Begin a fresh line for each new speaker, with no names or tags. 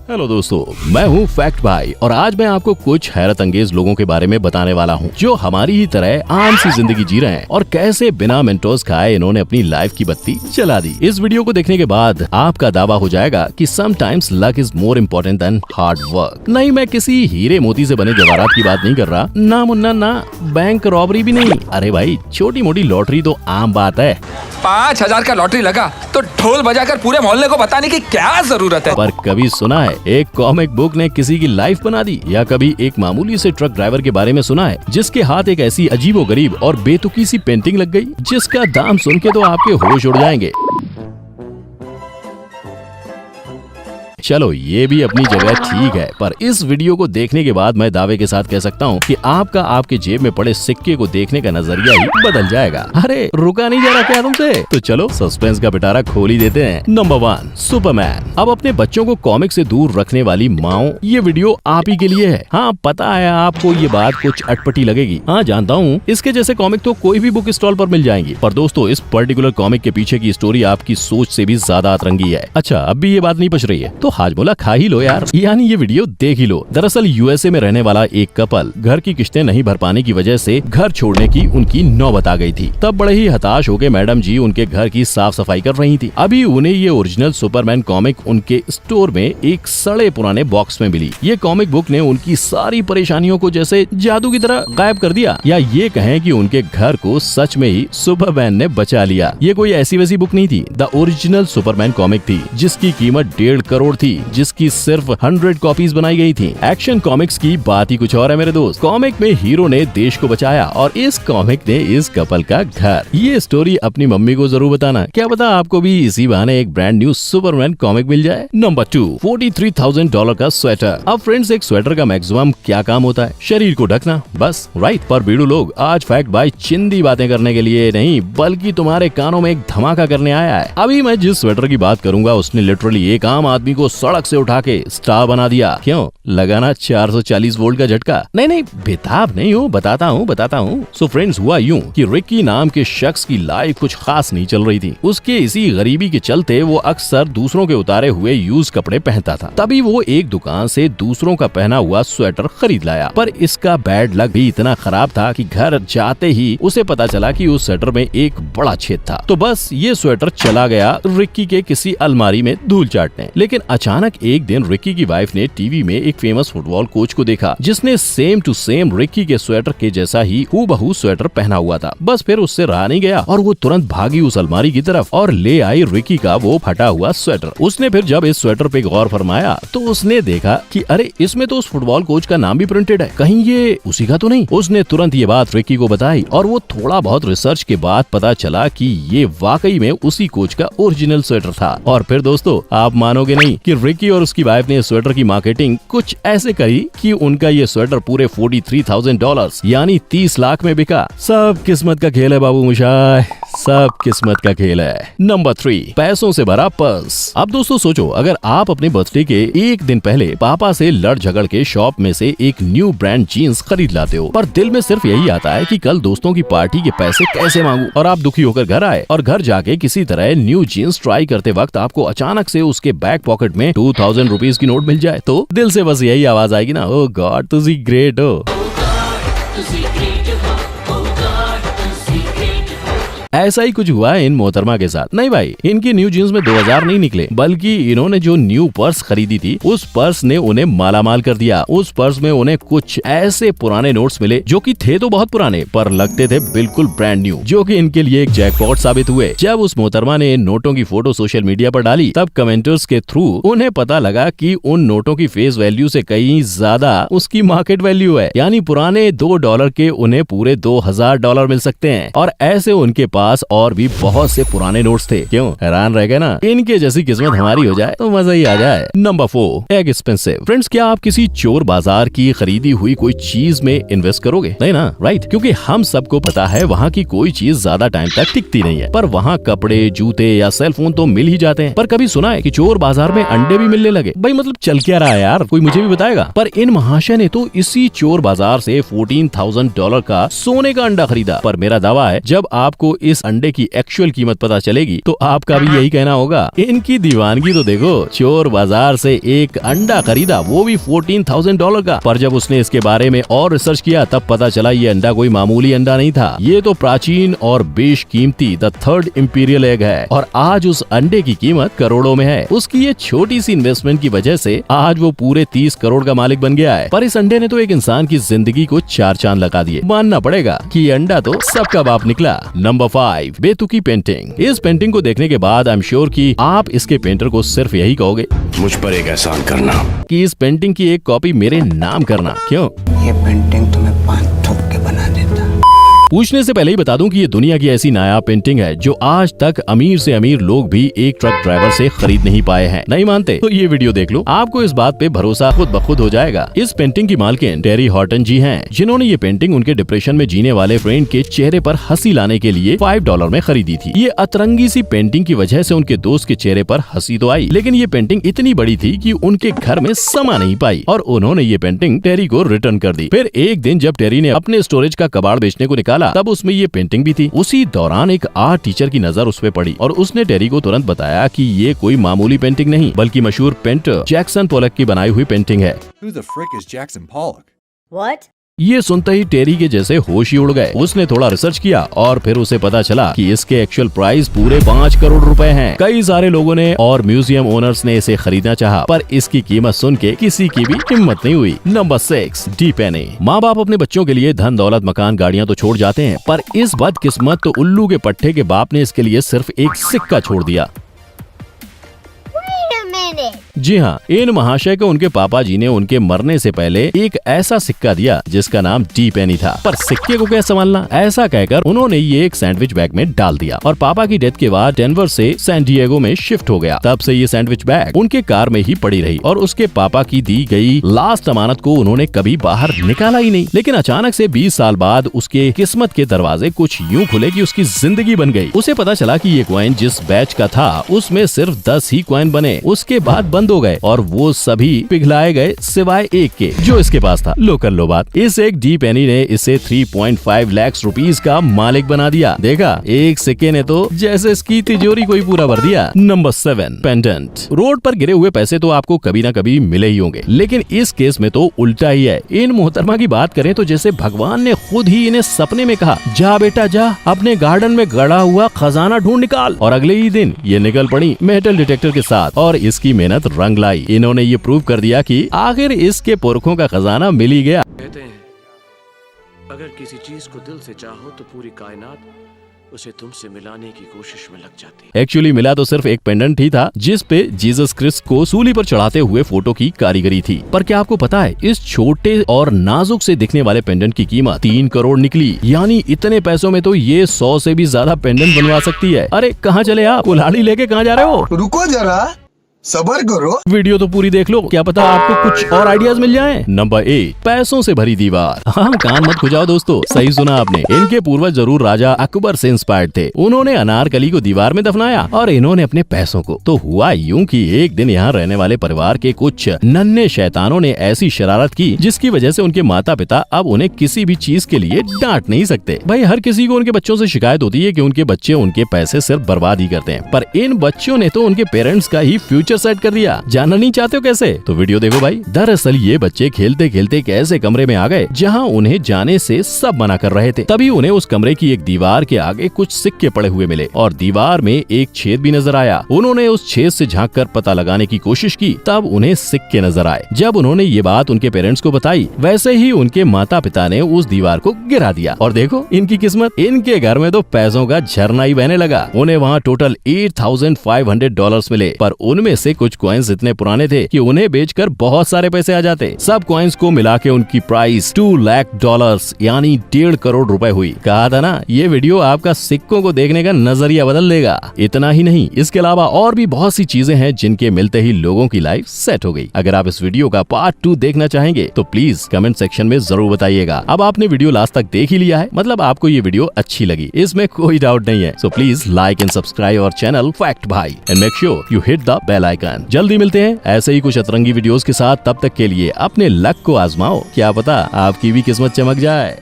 Hello दोस्तों, मैं हूँ फैक्ट भाई और आज मैं आपको कुछ हैरत अंगेज लोगों के बारे में बताने वाला हूँ जो हमारी ही तरह आम सी जिंदगी जी रहे हैं और कैसे बिना मेंटोस खाए इन्होंने अपनी लाइफ की बत्ती जला दी। इस वीडियो को देखने के बाद आपका दावा हो जाएगा कि sometimes luck is more important then hard work. नहीं, मैं किसी हीरे मोती से बने जवाहरात की बात नहीं कर रहा, ना मुन्ना ना बैंक रॉबरी भी नहीं। अरे भाई, छोटी मोटी लॉटरी तो आम बात है।
5,000 का लॉटरी लगा तो ढोल बजाकर पूरे मोहल्ले को बताने की क्या जरूरत है।
पर कभी सुना है एक कॉमिक बुक ने किसी की लाइफ बना दी? या कभी एक मामूली से ट्रक ड्राइवर के बारे में सुना है जिसके हाथ एक ऐसी अजीबोगरीब और बेतुकी सी पेंटिंग लग गई जिसका दाम सुन के तो आपके होश उड़ जाएंगे। चलो, ये भी अपनी जगह ठीक है, पर इस वीडियो को देखने के बाद मैं दावे के साथ कह सकता हूँ कि आपका आपके जेब में पड़े सिक्के को देखने का नजरिया ही बदल जाएगा। अरे रुका नहीं जा रहा क्या तुमसे? तो चलो सस्पेंस का पिटारा खोल ही देते हैं। Number 1, Superman. अब अपने बच्चों को कॉमिक से दूर रखने वाली माओ, ये वीडियो आप ही के लिए है। हाँ, पता है आपको ये बात कुछ अटपटी लगेगी। हाँ जानता हूँ, इसके जैसे कॉमिक तो कोई भी बुक स्टॉल पर मिल जाएंगी, पर दोस्तों इस पर्टिकुलर कॉमिक के पीछे की स्टोरी आपकी सोच से भी ज्यादा अतरंगी है। अच्छा, अब भी ये बात नहीं पच रही है तो हाजमोला खा ही लो यार, यानी ये वीडियो देख ही लो। दरअसल यूएसए में रहने वाला एक कपल घर की किस्तें नहीं भर पाने की वजह से घर छोड़ने की उनकी नौबत आ गई थी। तब बड़े ही हताश होकर मैडम जी उनके घर की साफ सफाई कर रही थी। अभी उन्हें ये ओरिजिनल सुपरमैन कॉमिक उनके स्टोर में एक सड़े पुराने बॉक्स में मिली। ये कॉमिक बुक ने उनकी सारी परेशानियों को जैसे जादू की तरह गायब कर दिया, या ये कहें कि उनके घर को सच में ही सुपरमैन ने बचा लिया। ये कोई ऐसी वैसी बुक नहीं थी, द ओरिजिनल सुपरमैन कॉमिक थी जिसकी कीमत 1.5 करोड़ थी, जिसकी सिर्फ 100 कॉपीज बनाई गई थी। एक्शन कॉमिक्स की बात ही कुछ और है मेरे दोस्त। कॉमिक में हीरो ने देश को बचाया और इस कॉमिक ने इस कपल का घर। ये स्टोरी अपनी मम्मी को जरूर बताना, क्या पता आपको भी इसी बहाने एक ब्रांड न्यू सुपरमैन कॉमिक मिल जाए। नंबर 2, $43,000 का स्वेटर। अब फ्रेंड्स, एक स्वेटर का मैक्सिमम क्या काम होता है? शरीर को ढकना, बस राइट। पर बीड़ू लोग आज फैक्ट भाई चिंदी बातें करने के लिए नहीं बल्कि तुम्हारे कानों में एक धमाका करने आया है। अभी मैं जिस स्वेटर की बात करूंगा उसने लिटरली एक आम आदमी को सड़क से उठा के स्टार बना दिया। क्यों? लगाना 440 वोल्ट का झटका? नहीं, बेताब नहीं हूँ, बताता हूँ। सो फ्रेंड्स, हुआ यूं कि रिकी नाम के शख्स की लाइफ कुछ खास नहीं चल रही थी। उसके इसी गरीबी के चलते वो अक्सर दूसरों के उतारे हुए यूज कपड़े पहनता था। तभी वो एक दुकान से दूसरों का पहना हुआ स्वेटर खरीद लाया, पर इसका बैड लक भी इतना खराब था कि घर जाते ही उसे पता चला कि उस स्वेटर में एक बड़ा छेद था। तो बस ये स्वेटर चला गया रिक्की के किसी अलमारी में धूल चाटने। लेकिन अचानक एक दिन रिक्की की वाइफ ने टीवी में एक फेमस फुटबॉल कोच को देखा जिसने सेम टू सेम रिक्की के स्वेटर के जैसा ही हूबहू स्वेटर पहना हुआ था। बस फिर उससे रहा नहीं गया और वो तुरंत भागी उस अलमारी की तरफ और ले आई रिक्की का वो फटा हुआ स्वेटर। उसने फिर जब इस स्वेटर पे गौर फरमाया तो उसने देखा कि अरे, इसमें तो उस फुटबॉल कोच का नाम भी प्रिंटेड है, कहीं ये उसी का तो नहीं? उसने तुरंत ये बात रिक्की को बताई और वो थोड़ा बहुत रिसर्च के बाद पता चला कि ये वाकई में उसी कोच का ओरिजिनल स्वेटर था। और फिर दोस्तों, आप मानोगे नहीं कि रिक्की और उसकी वाइफ ने स्वेटर की मार्केटिंग कुछ ऐसे करी कि उनका ये स्वेटर पूरे $43,000 यानी 30 लाख में बिका। सब किस्मत का खेल है बाबू मुशाय, सब किस्मत का खेल है। नंबर 3, पैसों से भरा पर्स। अब दोस्तों सोचो, अगर आप अपने बर्थडे के एक दिन पहले पापा से लड़ झगड़ के शॉप में से एक न्यू ब्रांड जीन्स खरीद लाते हो, पर दिल में सिर्फ यही आता है कि कल दोस्तों की पार्टी के पैसे कैसे मांगू, और आप दुखी होकर घर आए और घर जाके किसी तरह न्यू जीन्स ट्राई करते वक्त आपको अचानक से उसके बैक पॉकेट में 2000 रुपीज की नोट मिल जाए, तो दिल से बस यही आवाज आएगी ना, ओ गॉड तुझी ग्रेट हो। ऐसा ही कुछ हुआ है इन मोहतरमा के साथ। नहीं भाई, इनकी न्यू जीन्स में 2000 नहीं निकले, बल्कि इन्होंने जो न्यू पर्स खरीदी थी उस पर्स ने उन्हें मालामाल कर दिया। उस पर्स में उन्हें कुछ ऐसे पुराने नोट्स मिले जो कि थे तो बहुत पुराने पर लगते थे बिल्कुल ब्रांड न्यू, जो कि इनके लिए एक जैकपॉट साबित हुए। जब उस मोहतरमा ने इन नोटों की फोटो सोशल मीडिया पर डाली तब कमेंटर्स के थ्रू उन्हें पता लगा कि उन नोटों की फेस वैल्यू से कहीं ज्यादा उसकी मार्केट वैल्यू है, यानी पुराने $2 के उन्हें पूरे $2000 मिल सकते हैं। और ऐसे उनके पास और भी बहुत से पुराने नोट्स थे। क्यों? हैरान रह गए ना? इनके जैसी किस्मत हमारी हो जाए तो मजा ही आ जाए। Number 4, expensive. फ्रेंड्स, क्या आप किसी चोर बाजार की खरीदी हुई कोई चीज में इन्वेस्ट करोगे? नहीं ना, राइट? क्योंकि हम सबको पता है वहाँ की कोई चीज ज्यादा टाइम तक टिकती नहीं है, पर वहाँ कपड़े, जूते या सेल फोन तो मिल ही जाते हैं। पर कभी सुना है कि चोर बाजार में अंडे भी मिलने लगे? भाई मतलब चल क्या रहा है यार, कोई मुझे भी बताएगा। पर इन महाशय ने तो इसी चोर बाजार से $14,000 का सोने का अंडा खरीदा। पर मेरा दावा है, जब आपको इस अंडे की एक्चुअल कीमत पता चलेगी तो आपका भी यही कहना होगा। इनकी दीवानगी तो देखो, चोर बाजार से एक अंडा खरीदा, वो भी $14,000 का। पर जब उसने इसके बारे में और रिसर्च किया तब पता चला ये अंडा कोई मामूली अंडा नहीं था, ये तो प्राचीन और बेशकीमती द थर्ड इंपीरियल एग है। और आज उस अंडे की कीमत करोड़ों में है। उसकी ये छोटी सी इन्वेस्टमेंट की वजह से आज वो पूरे 30 करोड़ का मालिक बन गया है। पर इस अंडे ने तो एक इंसान की जिंदगी को 4 चांद लगा दिए। मानना पड़ेगा कि ये अंडा तो सबका बाप निकला। नंबर 5, बेतुकी पेंटिंग। इस पेंटिंग को देखने के बाद आई एम श्योर कि आप इसके पेंटर को सिर्फ यही कहोगे,
मुझ पर एक एहसान करना
कि इस पेंटिंग की एक कॉपी मेरे नाम करना। क्यों?
ये पेंटिंग तुम्हें 5 ठोक के बना देता।
पूछने से पहले ही बता दूं कि ये दुनिया की ऐसी नायाब पेंटिंग है जो आज तक अमीर से अमीर लोग भी एक ट्रक ड्राइवर से खरीद नहीं पाए हैं। नहीं मानते तो ये वीडियो देख लो, आपको इस बात पे भरोसा खुद ब खुद हो जाएगा। इस पेंटिंग की मालकिन टेरी हॉटन जी हैं, जिन्होंने ये पेंटिंग उनके डिप्रेशन में जीने वाले फ्रेंड के चेहरे पर हंसी लाने के लिए $5 में खरीदी थी। ये अतरंगी सी पेंटिंग की वजह से उनके दोस्त के चेहरे पर हंसी तो आई, लेकिन ये पेंटिंग इतनी बड़ी थी कि उनके घर में समा नहीं पाई और उन्होंने ये पेंटिंग टेरी को रिटर्न कर दी। फिर एक दिन जब टेरी ने अपने स्टोरेज का कबाड़ बेचने को निकाला तब उसमें ये पेंटिंग भी थी। उसी दौरान एक आर्ट टीचर की नजर उस पे पड़ी और उसने टेरी को तुरंत बताया कि ये कोई मामूली पेंटिंग नहीं बल्कि मशहूर पेंटर जैक्सन पोलक की बनाई हुई पेंटिंग है।
Who the frick is Jackson Pollock?
What?
ये सुनते ही टेरी के जैसे होश ही उड़ गए। उसने थोड़ा रिसर्च किया और फिर उसे पता चला कि इसके एक्चुअल प्राइस पूरे 5 करोड़ रुपए हैं। कई सारे लोगों ने और म्यूजियम ओनर्स ने इसे खरीदना चाहा, पर इसकी कीमत सुन के किसी की भी हिम्मत नहीं हुई। नंबर 6, डी पेनी। माँ बाप अपने बच्चों के लिए धन दौलत मकान गाड़ियाँ तो छोड़ जाते हैं, पर इस बदकिस्मत तो उल्लू के पट्टे के बाप ने इसके लिए सिर्फ एक सिक्का छोड़ दिया।
Wait a minute.
जी हाँ, इन महाशय को उनके पापा जी ने उनके मरने से पहले एक ऐसा सिक्का दिया जिसका नाम डी पेनी था। पर सिक्के को क्या संभालना, ऐसा कहकर उन्होंने ये एक सैंडविच बैग में डाल दिया और पापा की डेथ के बाद डेनवर से सैन डिएगो में शिफ्ट हो गया। तब से ये सैंडविच बैग उनके कार में ही पड़ी रही और उसके पापा की दी गई लास्ट अमानत को उन्होंने कभी बाहर निकाला ही नहीं। लेकिन अचानक से 20 साल बाद उसके किस्मत के दरवाजे कुछ यूं खुले कि उसकी जिंदगी बन गई। उसे पता चला कि ये कॉइन जिस बैच का था उसमें सिर्फ 10 ही कॉइन बने, उसके बाद बंद हो गए और वो सभी पिघलाए गए सिवाय एक के जो इसके पास था। लो कर लो बात। इस एक डी पेनी ने इसे 3.5 लाख रुपीस का मालिक बना दिया। देखा, एक सिक्के ने तो जैसे इसकी तिजोरी कोई पूरा भर दिया। Number 7, pendant. रोड पर गिरे हुए पैसे तो आपको कभी ना कभी मिले ही होंगे, लेकिन इस केस में तो उल्टा ही है। इन मोहतरमा की बात करें तो जैसे भगवान ने खुद ही इन्हें सपने में कहा, जा बेटा जा, अपने गार्डन में गड़ा हुआ खजाना ढूंढ निकाल। और अगले ही दिन ये निकल पड़ी मेटल डिटेक्टर के साथ और इसकी मेहनत रंग लाई। इन्होंने ये प्रूव कर दिया कि आखिर इसके पुरखों का खजाना मिल ही गया।
कहते हैं अगर किसी चीज को दिल से चाहो तो पूरी कायनात उसे तुमसे मिलाने की कोशिश में लग जाती है।
एक्चुअली मिला तो सिर्फ एक पेंडेंट ही था जिस पे जीसस क्रिस्ट को सूली पर चढ़ाते हुए फोटो की कारीगरी थी। पर क्या आपको पता है, इस छोटे और नाजुक से दिखने वाले पेंडेंट की कीमत 3 करोड़ निकली। यानी इतने पैसों में तो ये 100 से भी ज्यादा पेंडेंट बनवा सकती है। अरे कहाँ चले आप, कुल्हाड़ी लेके कहाँ जा रहे हो?
रुको जरा, सबर करो।
वीडियो तो पूरी देख लो, क्या पता आपको कुछ और आइडियाज मिल जाएं। नंबर 8, पैसों से भरी दीवार। हाँ, कान मत खुजाओ दोस्तों, सही सुना आपने। इनके पूर्वज जरूर राजा अकबर से इंस्पायर्ड थे। उन्होंने अनारकली को दीवार में दफनाया और इन्होंने अपने पैसों को। तो हुआ यूं कि एक दिन यहाँ रहने वाले परिवार के कुछ नन्हे शैतानों ने ऐसी शरारत की जिसकी वजह से उनके माता पिता अब उन्हें किसी भी चीज के लिए डांट नहीं सकते। भाई, हर किसी को उनके बच्चों से शिकायत होती है कि उनके बच्चे उनके पैसे सिर्फ बर्बाद ही करते हैं, पर इन बच्चों ने तो उनके पेरेंट्स का ही फ्यूचर सेट कर दिया। जानना नहीं चाहते हो कैसे? तो वीडियो देखो भाई। दरअसल ये बच्चे खेलते खेलते एक ऐसे कमरे में आ गए जहाँ उन्हें जाने से सब मना कर रहे थे। तभी उन्हें उस कमरे की एक दीवार के आगे कुछ सिक्के पड़े हुए मिले और दीवार में एक छेद भी नजर आया। उन्होंने उस छेद से झांककर पता लगाने की कोशिश की, तब उन्हें सिक्के नजर आए। जब उन्होंने ये बात उनके पेरेंट्स को बताई, वैसे ही उनके माता पिता ने उस दीवार को गिरा दिया। और देखो इनकी किस्मत, इनके घर में तो पैसों का झरना ही बहने लगा। उन्हें वहाँ टोटल $8,500 मिले, पर उनमें से कुछ कॉइन्स इतने पुराने थे कि उन्हें बेचकर बहुत सारे पैसे आ जाते। सब कॉइन्स को मिला के उनकी प्राइस $2 लाख यानी 1.5 करोड़ रुपए हुई। कहा था ना, ये वीडियो आपका सिक्कों को देखने का नजरिया बदल देगा। इतना ही नहीं, इसके अलावा और भी बहुत सी चीजें हैं जिनके मिलते ही लोगों की लाइफ सेट हो गई। अगर आप इस वीडियो का पार्ट 2 देखना चाहेंगे तो प्लीज कमेंट सेक्शन में जरूर बताइएगा। अब आपने वीडियो लास्ट तक देख ही लिया है, मतलब आपको ये वीडियो अच्छी लगी, इसमें कोई डाउट नहीं है। So please like and subscribe our channel Fact Bhai and make sure you hit the bell icon. जल्दी मिलते हैं ऐसे ही कुछ अतरंगी वीडियोस के साथ। तब तक के लिए अपने लक को आजमाओ, क्या पता आपकी भी किस्मत चमक जाए।